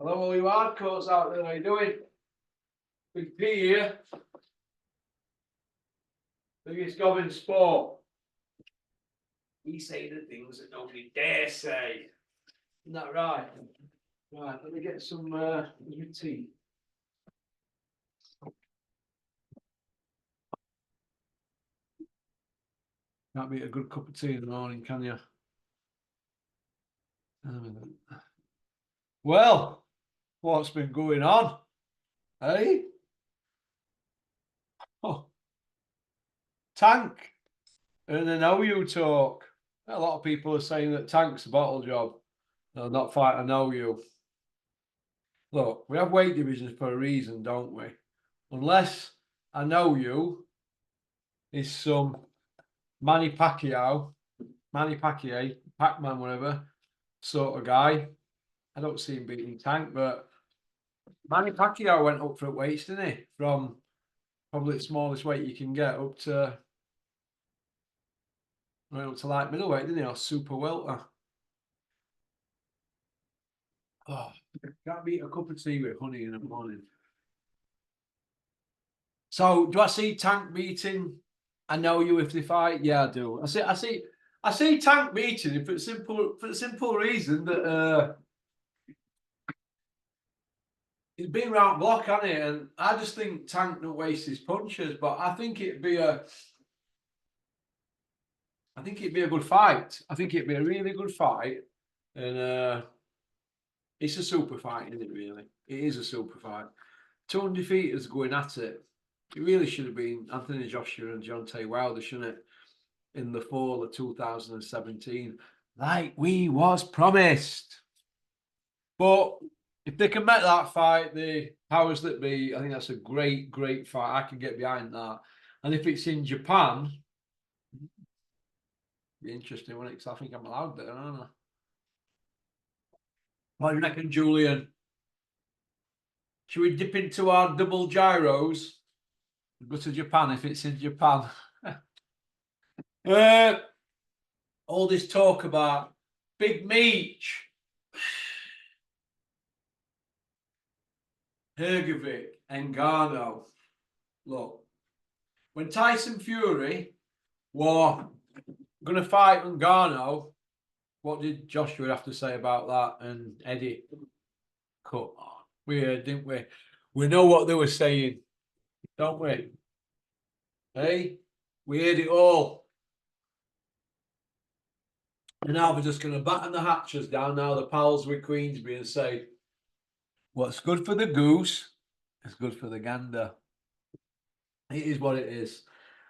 Hello, all you hardcores out there, how you doing? Big P here. Biggest gob in sport. We say the things that nobody dare say. Isn't that right? Right, let me get some tea. Can't beat a good cup of tea in the morning, can you? Well, what's been going on? Hey? Oh. Tank. And then how you talk. A lot of people are saying that Tank's a bottle job. No, not fight, I know you. Look, we have weight divisions for a reason, don't we? Unless I know you is some Manny Pacquiao, Pac-Man, whatever, sort of guy. I don't see him beating Tank, but Manny Pacquiao went up for weights, didn't he? From probably the smallest weight you can get up to light middleweight, didn't he? Or super welter. Oh, can't beat a cup of tea with honey in the morning. So, do I see Tank beating? I know you if they fight. Yeah, I do. I see Tank beating him for the simple reason that he's been round block, hasn't he? And I just think Tank don't waste his punches. But I think it'd be a good fight. I think it'd be a really good fight, and it's a super fight, isn't it? Really, it is a super fight. Two undefeateds going at it. It really should have been Anthony Joshua and Deontay Wilder, shouldn't it? In the fall of 2017, like we was promised. But if they can make that fight, the powers that be, I think that's a great, great fight. I can get behind that. And if it's in Japan, be interesting, wouldn't it? Because I think I'm allowed there, aren't I? What do you reckon, Julian? Should we dip into our double gyros? Go to Japan if it's in Japan. All this talk about Big Meech, Hrgovic, and Ngannou. Look, when Tyson Fury was going to fight Ngannou, what did Joshua have to say about that? And Eddie, cut on. We heard, didn't we? We know what they were saying, don't we? Hey, we heard it all. And now we're just going to batten the hatches down now, the pals with Queensbury, and say, what's good for the goose is good for the gander. It is what it is.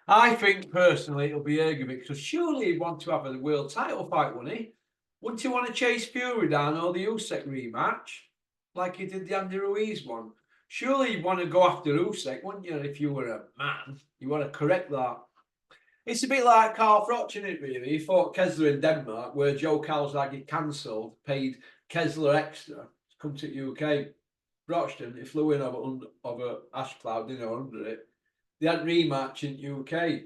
I think personally it'll be Hrgovic, because surely he'd want to have a world title fight, wouldn't he? Wouldn't he want to chase Fury down or the Usyk rematch, like he did the Andy Ruiz one? Surely you'd want to go after Usyk, wouldn't you? If you were a man, you want to correct that. It's a bit like Carl Froch, isn't it, really? He fought Kessler in Denmark, where Joe Calzaghe he cancelled, paid Kessler extra to come to UK. Broxton, he flew in over ash cloud, didn't know, under it. They had rematch in UK.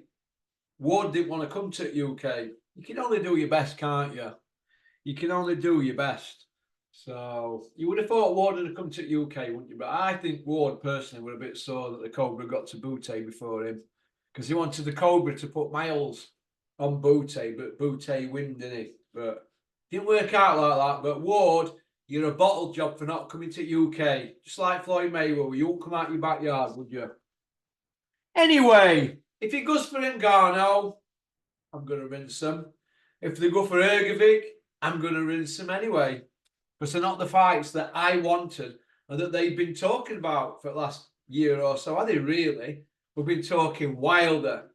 Ward didn't want to come to UK. You can only do your best, can't you? You can only do your best. So you would have thought Ward would have come to UK, wouldn't you? But I think Ward personally were a bit sore that the Cobra got to Butte before him, because he wanted the Cobra to put miles on Butte, but Butte win, didn't he? But didn't work out like that. But Ward, you're a bottle job for not coming to UK. Just like Floyd Mayweather, you won't come out your backyard, would you? Anyway, if it goes for Ngannou, I'm going to rinse them. If they go for Hrgovic, I'm going to rinse them anyway. Because they're not the fights that I wanted and that they've been talking about for the last year or so. Are they really? We've been talking Wilder.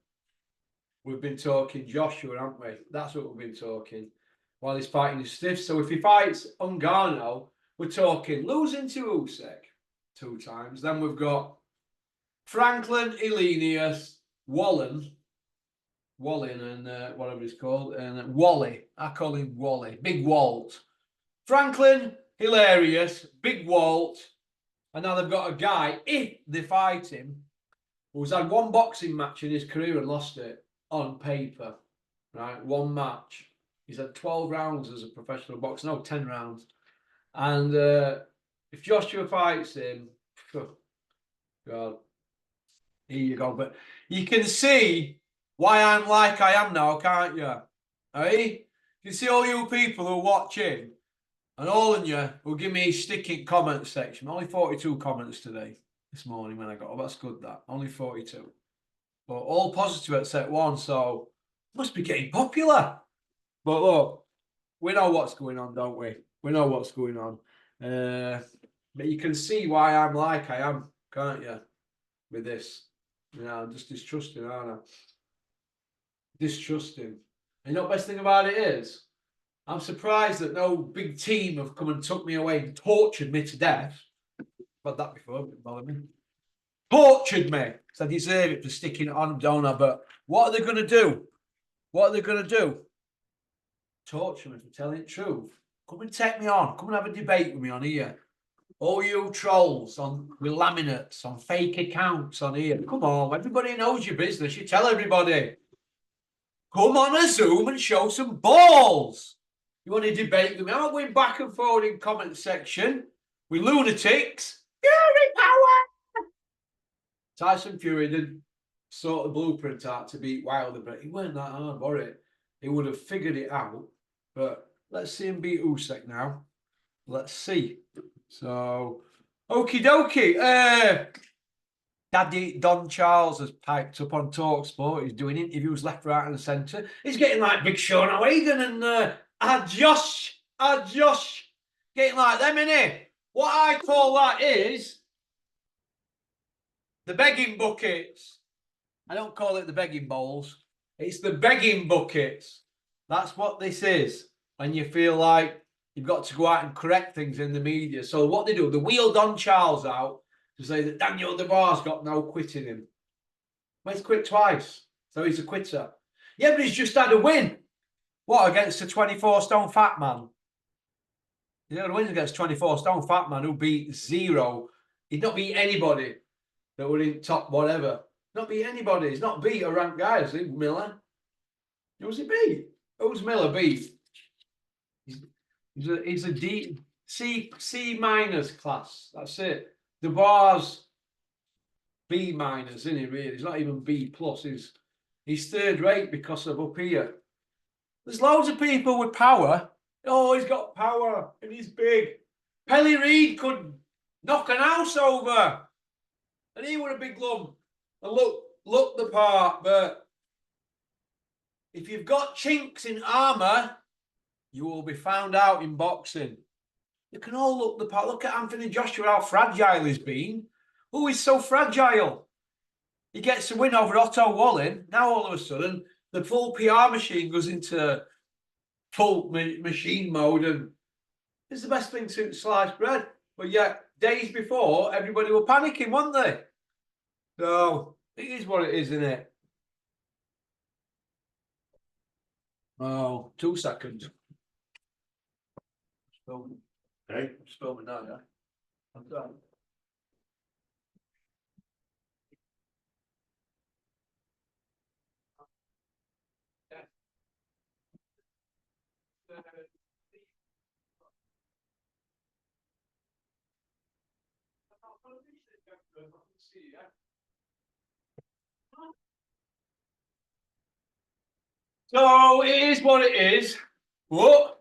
We've been talking Joshua, haven't we? That's what we've been talking while he's fighting his stiff. So if he fights Ngannou, we're talking losing to Usyk 2 times. Then we've got Franklin, Elenius, Wallin, and whatever he's called, and Wally. I call him Wally. Big Walt. Franklin, hilarious. Big Walt. And now they've got a guy, if they fight him, who's had 1 boxing match in his career and lost it on paper. Right? 1 match. He's had 12 rounds as a professional boxer. No, 10 rounds. And If Joshua fights him, God, here you go. But you can see why I'm like I am now, can't you? Hey, you see all you people who are watching, and all of you will give me sticking comment section. Only 42 comments today, this morning when I got. Oh, that's good. That only 42, but all positive except one. So must be getting popular. But look, we know what's going on, don't we? We know what's going on. But you can see why I'm like I am, can't you? With this, I'm just distrusting, aren't I? Distrusting. And you know the best thing about it is, I'm surprised that no big team have come and took me away and tortured me to death. I've had that before, it didn't bother me. Tortured me. So I deserve it for sticking it on, don't I? But what are they going to do? What are they going to do? Torture me for telling the truth. Come and take me on. Come and have a debate with me on here. All you trolls on with laminates, on fake accounts on here. Come on, everybody knows your business. You tell everybody. Come on a Zoom and show some balls. You want to debate with me? I'm going back and forward in comment section with lunatics. Fury power! Tyson Fury did sort of blueprint out to beat Wilder, but he weren't that hard, were it? He would have figured it out. But let's see him beat Usyk now. Let's see. So, okie dokie. Daddy Don Charles has piped up on TalkSport. He's doing interviews left, right, and centre. He's getting like Big Sean O'Hagan and Josh. Getting like them, innit? What I call that is the begging buckets. I don't call it the begging bowls. It's the begging buckets. That's what this is. When you feel like you've got to go out and correct things in the media. So what they do, they wheel Don Charles out to say that Daniel DeBar's got no quit in him. Well, he's quit twice, so he's a quitter. Yeah, but he's just had a win. What, against a 24-stone fat man? You know, the win against 24-stone fat man who beat zero. He'd not beat anybody that were in top whatever. Not beat anybody. He's not beat a ranked guy, is he, Miller? Who's he beat? Who's Miller beat? He's a D, C minus class. That's it. The bar's B minus, isn't he? Really, he's not even B plus. He's third rate because of up here. There's loads of people with power. Oh, he's got power and he's big. Pelly Reid could knock an house over, and he was a big lump. And look the part. But if you've got chinks in armour, you will be found out in boxing. You can all look the part. Look at Anthony Joshua, how fragile he's been. Oh, he's so fragile. He gets a win over Otto Wallin. Now all of a sudden, the full PR machine goes into full machine mode, and it's the best thing since sliced bread. But yet, days before, everybody were panicking, weren't they? So, it is what it is, isn't it? Oh, 2 seconds. Okay, spell me now, yeah. I'm done. So it is what it is. What?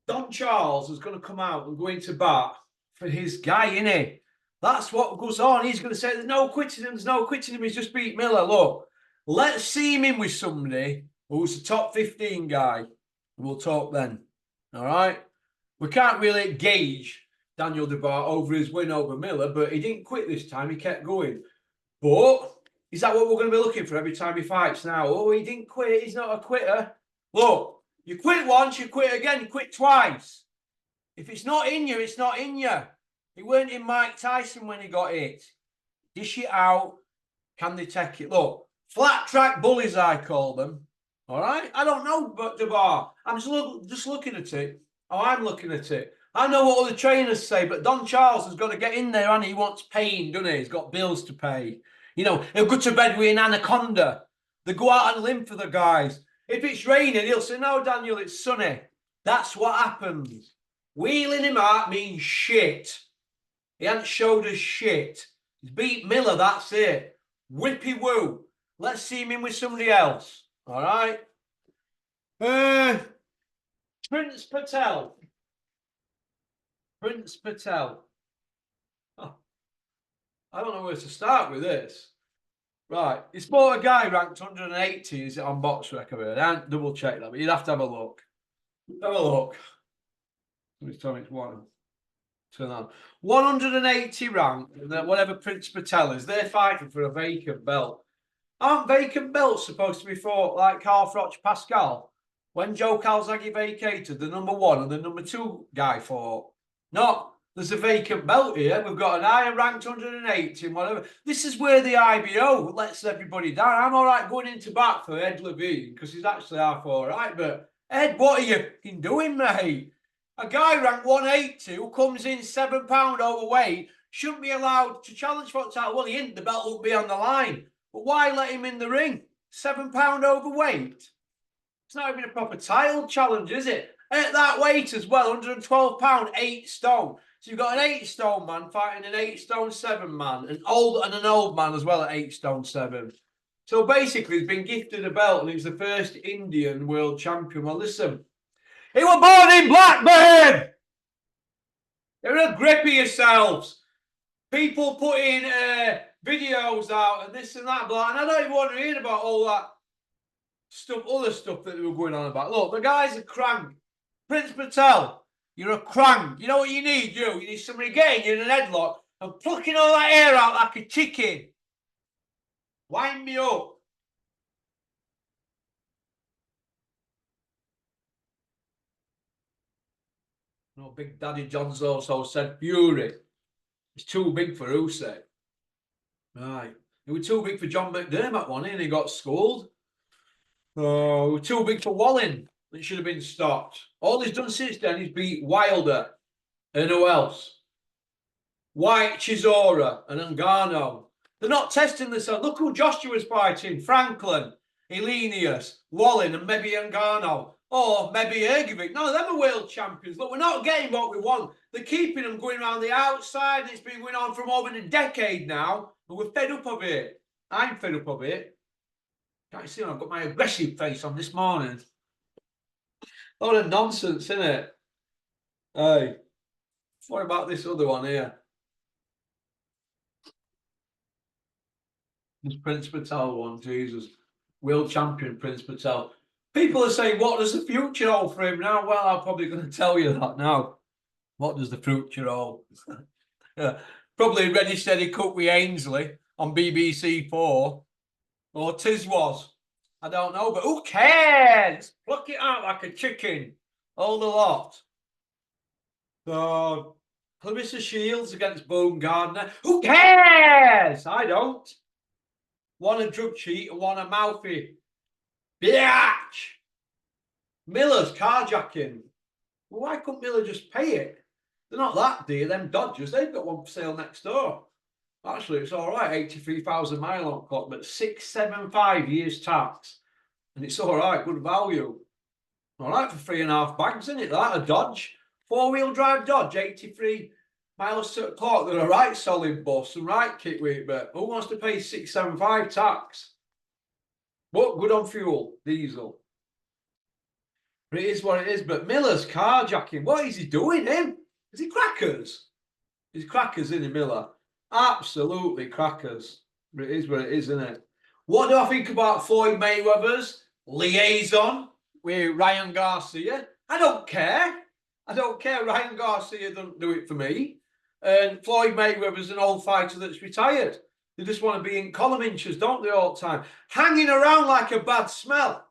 Don Charles is going to come out and go into bat for his guy, innit? That's what goes on. He's going to say there's no quitting him, he's just beat Miller. Look, let's see him in with somebody who's a top 15 guy. We'll talk then. All right? We can't really gauge Daniel DeBar over his win over Miller, but he didn't quit this time. He kept going. But is that what we're going to be looking for every time he fights now? Oh, he didn't quit. He's not a quitter. Look, you quit once, you quit again, you quit twice. If it's not in you, it's not in you. It weren't in Mike Tyson when he got it. Dish it out. Can they take it? Look, flat track bullies, I call them. All right? I don't know, but DeBar. I'm just looking at it. Oh, I'm looking at it. I know what other trainers say, but Don Charles has got to get in there and he wants pain, doesn't he? He's got bills to pay. You know, he'll go to bed with an anaconda. They go out on a limb for the guys. If it's raining, he'll say, no, Daniel, it's sunny. That's what happens. Wheeling him out means shit. He hadn't showed us shit. He's beat Miller, that's it. Whippy woo. Let's see him in with somebody else. All right. Prince Patel. Prince Patel. Oh, I don't know where to start with this. Right. He fought a guy ranked 180, is it on box record? I didn't double check that, but you'd have to have a look. Have a look. Somebody's telling me it's one. Turn on. 180 rank, and whatever Prince Patel is, they're fighting for a vacant belt. Aren't vacant belts supposed to be fought like Carl Froch Pascal? When Joe Calzaghe vacated, the number 1 and the number 2 guy fought. No, there's a vacant belt here. We've got an higher ranked 180 and whatever. This is where the IBO lets everybody down. I'm all right going into bat for Ed Levine because he's actually half all right. But Ed, what are you doing, mate? A guy ranked 180 who comes in £7 overweight shouldn't be allowed to challenge for the title. Well, he ain't. The belt will be on the line. But why let him in the ring? £7 overweight. It's not even a proper title challenge, is it? At that weight as well, £112, 8 stone. So you've got an 8 stone man fighting an 8 stone 7 man, an old man as well at 8 stone 7. So basically, he's been gifted a belt, and he's the first Indian world champion. Well, listen, he was born in Blackburn. You're a grip of yourselves. People putting videos out and this and that, and I don't even want to hear about all that stuff, other stuff that they were going on about. Look, the guy's a crank. Prince Patel, you're a crank. You know what you need? You need somebody getting you in an headlock and plucking all that hair out like a chicken. Wind me up. No, Big Daddy John's also said Fury. It's too big for Usyk. Right. It was too big for John McDermott, wasn't it? And he got schooled. Oh, it was too big for Walling. It should have been stopped. All he's done since then is beat Wilder. And who else? White, Chisora, and Ngannou. They're not testing this out. Look who Joshua's fighting. Franklin, Elenius, Walling, and maybe Ngannou. Or maybe Ergovic. None of them are world champions. Look, we're not getting what we want. They're keeping them going around the outside. It's been going on for more than a decade now. But we're fed up of it. I'm fed up of it. Can't you see I've got my aggressive face on this morning? A lot of nonsense, isn't it? Hey, what about this other one here? This Prince Patel one, Jesus. World champion Prince Patel. People are saying, what does the future hold for him now? Well, I'm probably going to tell you that now. What does the future hold? Yeah. Probably Ready Steady Cook with Ainsley on BBC 4. Or Tiz was. I don't know, but who cares? Pluck it out like a chicken. All the lot. So, Clarissa Shields against Boone Gardner. Who cares? I don't. One a drug cheat and one a mouthy. Bitch! Miller's carjacking. Well, why couldn't Miller just pay it? They're not that dear, them Dodgers. They've got one for sale next door. Actually, it's all right, 83,000 mile on clock, but 675 years tax. And it's all right, good value. All right for 3.5 bags, isn't it? That a Dodge. 4-wheel drive Dodge, 83 miles to the clock. They're a right solid bus and right kick weight, but who wants to pay 675 tax? But good on fuel, diesel. But it is what it is. But Miller's carjacking. What is he doing, him? Is he crackers? He's crackers, isn't he, Miller? Absolutely crackers. But it is what it is, isn't it? What do I think about Floyd Mayweather's liaison with Ryan Garcia? I don't care. I don't care. Ryan Garcia doesn't do it for me. And Floyd Mayweather's an old fighter that's retired. They just want to be in column inches, don't they, all the time? Hanging around like a bad smell.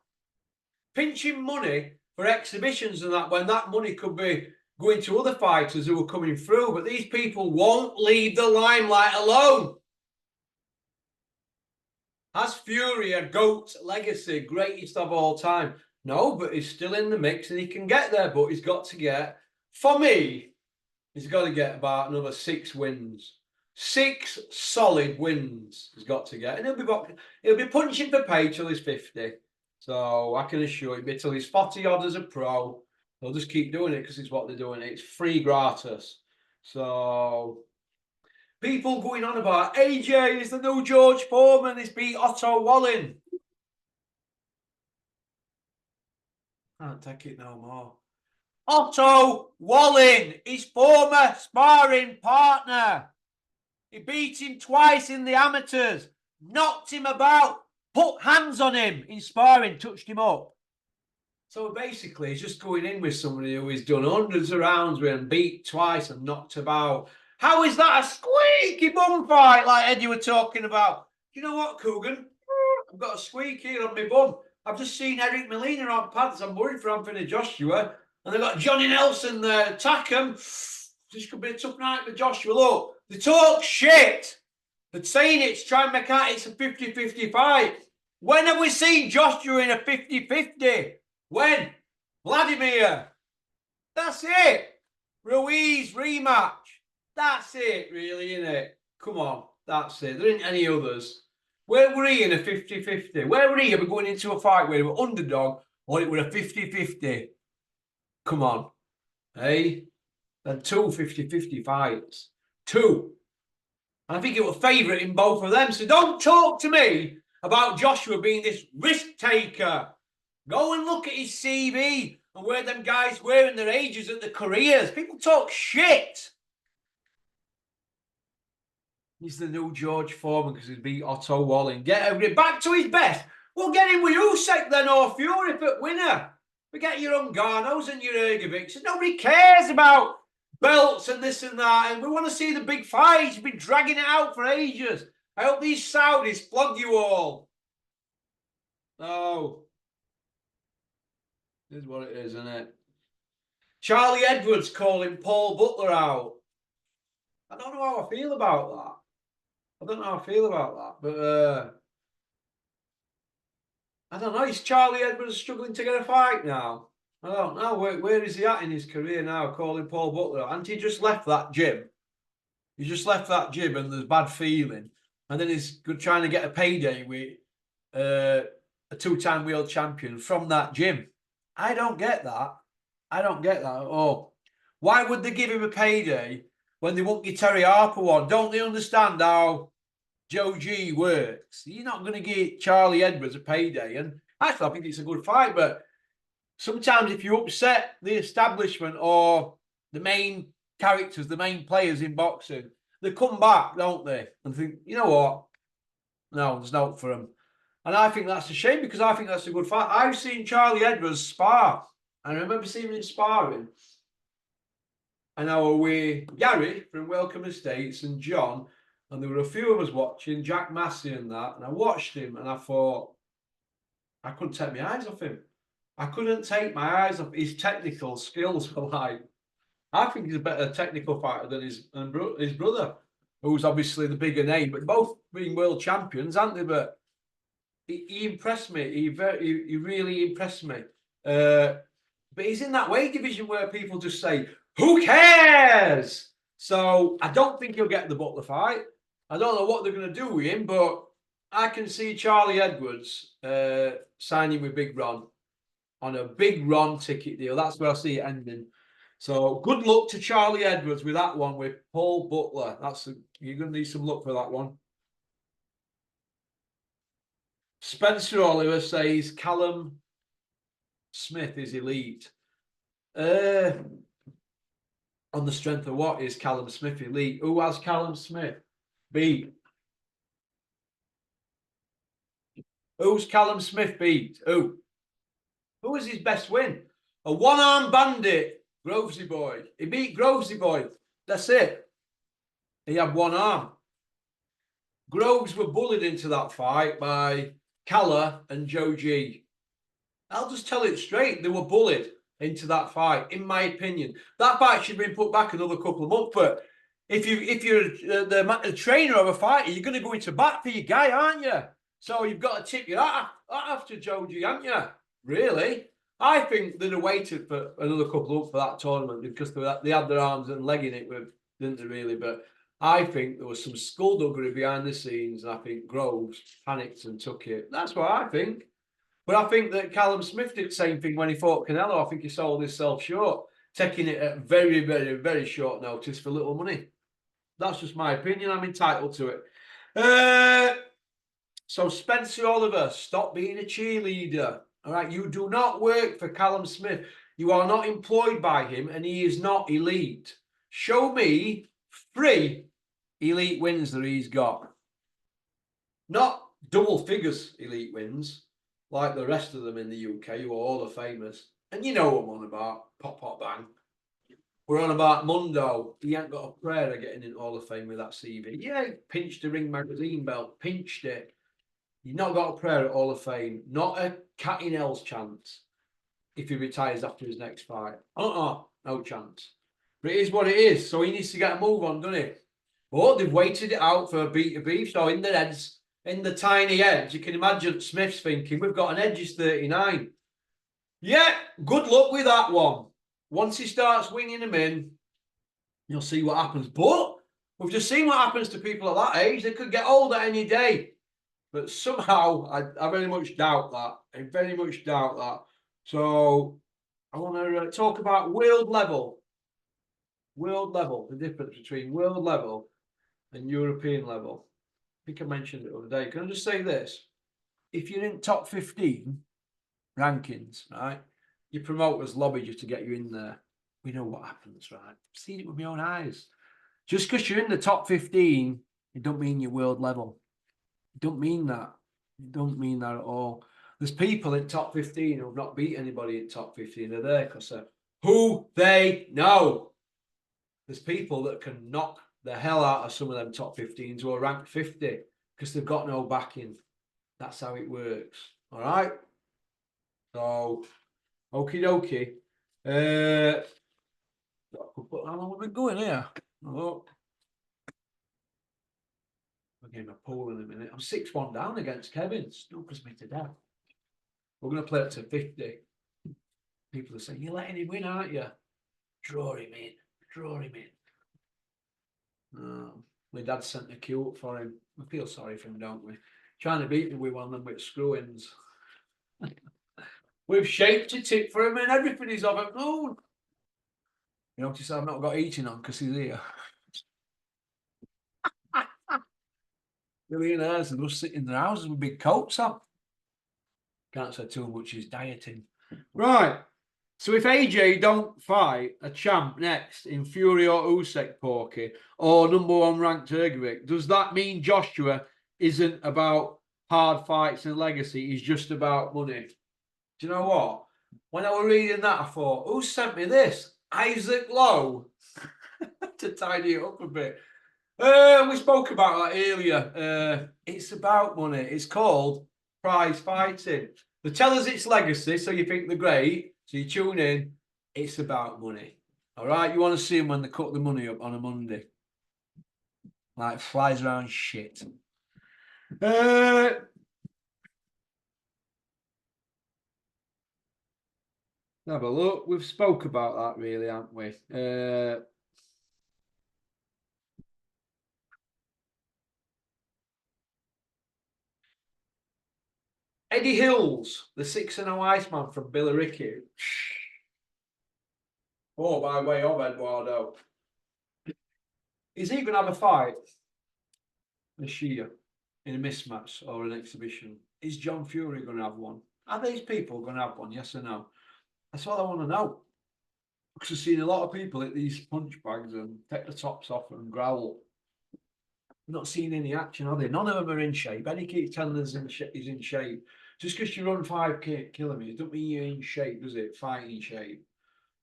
Pinching money for exhibitions and that, when that money could be going to other fighters who are coming through. But these people won't leave the limelight alone. Has Fury a GOAT legacy, greatest of all time? No, but he's still in the mix and he can get there. But he's got to get, for me, he's got to get about another 6 wins. 6 solid wins he's got to get. And he'll be punching for pay till he's 50. So I can assure you, till he's 40 odd as a pro. They'll just keep doing it because it's what they're doing. It's free gratis. So people going on about AJ is the new George Foreman. He's beat Otto Wallin. Can't take it no more. Otto Wallin, his former sparring partner. He beat him twice in the amateurs, knocked him about, put hands on him in sparring, touched him up. So basically, he's just going in with somebody who he's done hundreds of rounds with and beat twice and knocked about. How is that a squeaky bum fight like Eddie were talking about? Do you know what, Coogan? I've got a squeak here on my bum. I've just seen Eric Molina on pads. I'm worried for Anthony Joshua. And they've got Johnny Nelson there. Attack him. This could be a tough night for Joshua. Look, they talk shit. They're saying it's trying to make out it's a 50-50 fight. When have we seen Joshua in a 50-50? When? Vladimir. That's it. Ruiz rematch. That's it, really, isn't it? Come on. That's it. There ain't any others. Where were he in a 50-50? Where were he ever going into a fight where he were underdog or it were a 50-50? Come on. Hey? Then two 50-50 fights. Two. And I think it was favourite in both of them. So don't talk to me about Joshua being this risk taker. Go and look at his CV and where them guys were in their ages at the careers. People talk shit. He's the new George Foreman because he's beat Otto Wallin. Get back to his best. We'll get him with Usyk then or Fury for winner. Forget your Ngannou and your Ergovics. Nobody cares about belts and this and that. And we want to see the big fights. You've been dragging it out for ages. I hope these Saudis flog you all. Oh. This is what it is, isn't it? Charlie Edwards calling Paul Butler out. I don't know how I feel about that. I don't know how I feel about that, but I don't know. Is Charlie Edwards struggling to get a fight now? I don't know. Where is he at in his career now, calling Paul Butler out? And he just left that gym. He just left that gym and there's bad feeling. And then he's trying to get a payday with a two-time world champion from that gym. I don't get that. I don't get that at all. Why would they give him a payday when they won't give Terry Harper one? Don't they understand how Joe G works? You're not going to give Charlie Edwards a payday. And actually, I think it's a good fight. But sometimes if you upset the establishment or the main characters, the main players in boxing, they come back, don't they? And think, you know what? No, there's no hope for them. And I think that's a shame because I think that's a good fight. I've seen Charlie Edwards spar. And I remember seeing him sparring. And I were with Gary from Welcome Estates and John. And there were a few of us watching, Jack Massey and that. And I watched him and I thought, I couldn't take my eyes off him. I couldn't take my eyes off his technical skills. Were like, I think he's a better technical fighter than his brother, who's obviously the bigger name. But both being world champions, aren't they? But he impressed me. He really impressed me. But he's in that weight division where people just say, who cares? So I don't think he'll get the Butler fight. I don't know what they're going to do with him, but I can see Charlie Edwards signing with Big Ron on a Big Ron ticket deal. That's where I see it ending. So good luck to Charlie Edwards with that one with Paul Butler. You're going to need some luck for that one. Spencer Oliver says Callum Smith is elite. On the strength of what is Callum Smith elite? Who has Callum Smith beat? Who's Callum Smith beat? Who? Who was his best win? A one-arm bandit, Grovesy boy. He beat Grovesy boy. That's it. He had one arm. Groves were bullied into that fight by Calla and Joe G. I'll just tell it straight. They were bullied into that fight, in my opinion. That fight should have been put back another couple of months. But if you're the trainer of a fighter, you're going to go into bat for your guy, aren't you? So you've got to tip your hat after Joe G, haven't you? Really? I think they'd have waited for another couple of months for that tournament because they had their arms and leg in it, didn't they, really? But I think there was some skullduggery behind the scenes, and I think Groves panicked and took it. That's what I think. But I think that Callum Smith did the same thing when he fought Canelo. I think he sold himself short, taking it at very, very, very short notice for little money. That's just my opinion. I'm entitled to it. So Spencer Oliver, stop being a cheerleader. All right, you do not work for Callum Smith. You are not employed by him, and he is not elite. Show me 3 elite wins that he's got. Not double figures elite wins, like the rest of them in the UK, who are all the famous. And you know what I'm on about, pop, pop, bang. We're on about Mundo. He ain't got a prayer of getting in Hall of Fame with that CV. Yeah, he pinched the Ring Magazine belt, pinched it. You've not got a prayer at Hall of Fame. Not a cat in hell's chance if he retires after his next fight. No chance. But it is what it is. So he needs to get a move on, doesn't he? But they've waited it out for a beat to beef. So in their heads, in the tiny heads, you can imagine Smith's thinking, we've got an edge, he's 39. Yeah, good luck with that one. Once he starts winging them in, you'll see what happens. But we've just seen what happens to people at that age. They could get older any day. But somehow, I very much doubt that. I very much doubt that. So I want to talk about world level. World level, the difference between world level and European level. I think I mentioned it the other day. Can I just say this? If you're in top 15 rankings, right, your promoters lobbied you to get you in there. We know what happens, right? I've seen it with my own eyes. Just because you're in the top 15, it don't mean you're world level. It don't mean that. It don't mean that at all. There's people in top 15 who have not beat anybody in top 15. They're there because of who they know. There's people that can knock the hell out of some of them top 15s who are ranked 50 because they've got no backing. That's how it works. All right? So, okie dokie. How long have we been going here? Oh. We're getting a pool in a minute. I'm 6-1 down against Kevin. Snookers me to death. We're going to play it to 50. People are saying, you're letting him win, aren't you? Draw him in. Draw him in. My dad sent a cue up for him. We feel sorry for him, don't we? Trying to beat him with one of them with screw-ins. We've shaped a tip for him and everything is of it. No. You notice I've not got eating on because he's here. Millionaires are just sitting in their houses with big coats on. Can't say too much, he's dieting. Right. So if AJ don't fight a champ next in Fury or Usyk, Porky, or #1 ranked Ergovic, does that mean Joshua isn't about hard fights and legacy? He's just about money. Do you know what? When I was reading that, I thought, who sent me this? Isaac Lowe. To tidy it up a bit. We spoke about that earlier. It's about money. It's called prize fighting. They tell us it's legacy, so you think they're great. So you tune in. It's about money. All right? You want to see them when they cut the money up on a Monday. Like flies around shit. Have a look. We've spoke about that really, haven't we? Eddie Hills, the 6-0 Iceman from Billericay. Oh, by way of Eduardo. Is he going to have a fight this year in a mismatch or an exhibition? Is John Fury going to have one? Are these people going to have one? Yes or no? That's what I want to know. Because I've seen a lot of people hit these punch bags and take the tops off and growl. We're not seeing any action, are they? None of them are in shape. Eddie keeps telling us he's in shape. Just because you run 5 kilometres don't mean you're in shape, does it? Fighting shape.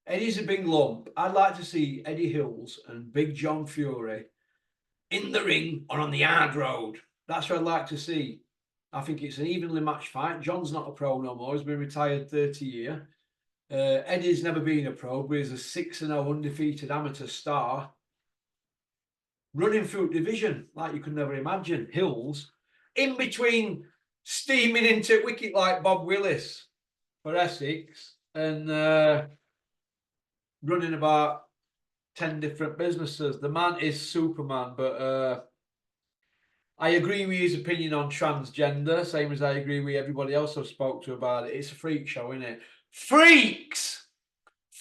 Eddie's a big lump. I'd like to see Eddie Hills and Big John Fury in the ring or on the hard road. That's what I'd like to see. I think it's an evenly matched fight. John's not a pro no more. He's been retired 30 years. Eddie's never been a pro, but he's a 6-0 undefeated amateur star. Running through division like you could never imagine. Hills, in between steaming into wicket like Bob Willis for Essex and running about 10 different businesses. The man is Superman, but I agree with his opinion on transgender, same as I agree with everybody else I've spoke to about it. It's a freak show, isn't it? Freaks!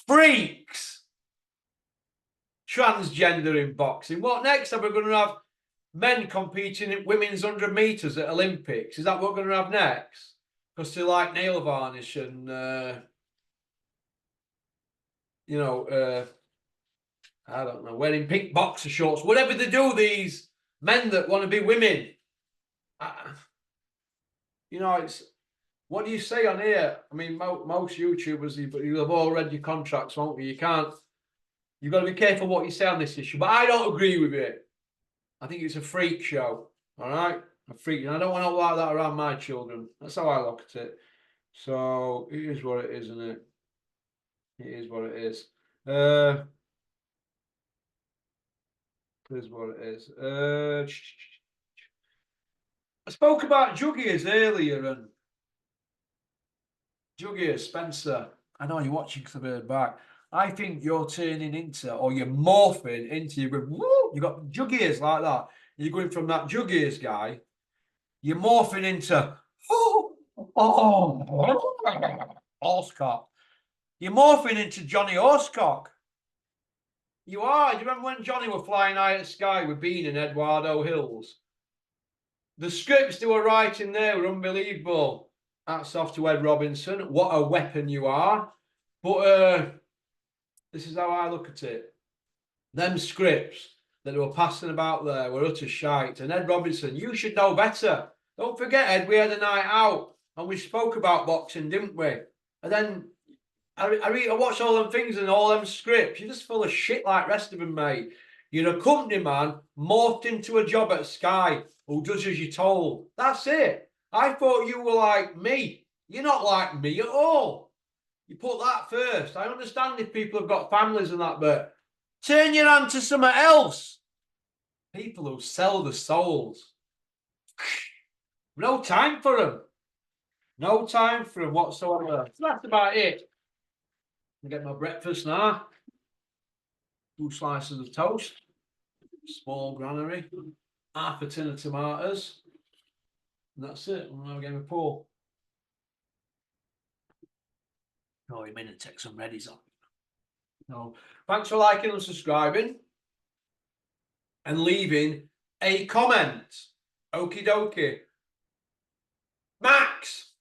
Freaks! Transgender in boxing. What next? Are we going to have men competing in women's 100 metres at Olympics? Is that what we're going to have next? Because they like nail varnish and, you know, I don't know, wearing pink boxer shorts, whatever they do, these men that want to be women. You know, it's, what do you say on here? I mean, most YouTubers, you have all read your contracts, won't you? You can't, you've got to be careful what you say on this issue. But I don't agree with it. I think it's a freak show, all right? A freak, and I don't want to like that around my children. That's how I look at it. So it is what it is, isn't it? It is what it is. It is what it is. I spoke about Juggies earlier, and Juggies, Spencer, I know you're watching because I've heard back. I think you're turning into, or you're morphing into, you got Juggies like that. You're going from that Juggies guy, you're morphing into, Horsecock. You're morphing into Johnny Horsecock. You are. Do you remember when Johnny were flying high at sky with Bean and Eduardo Hills? The scripts they were writing there were unbelievable. Hats off to Ed Robinson. What a weapon you are. But this is how I look at it. Them scripts that they were passing about there were utter shite. And Ed Robinson, you should know better. Don't forget, Ed, we had a night out and we spoke about boxing, didn't we? And then I watched all them things and all them scripts. You're just full of shit like rest of them, mate. You're a company man morphed into a job at Sky who does as you're told. That's it. I thought you were like me. You're not like me at all. You put that first. I understand if people have got families and that, but turn your hand to something else. People who sell the souls. No time for them. No time for them whatsoever. So that's about it. I get my breakfast now. 2 slices of toast, small granary, half a tin of tomatoes, and that's it. I'm now getting a pour. Oh, you mean to take some readies on. No. Thanks for liking and subscribing and leaving a comment. Okie dokie. Max,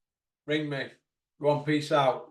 ring me. Go on, peace out.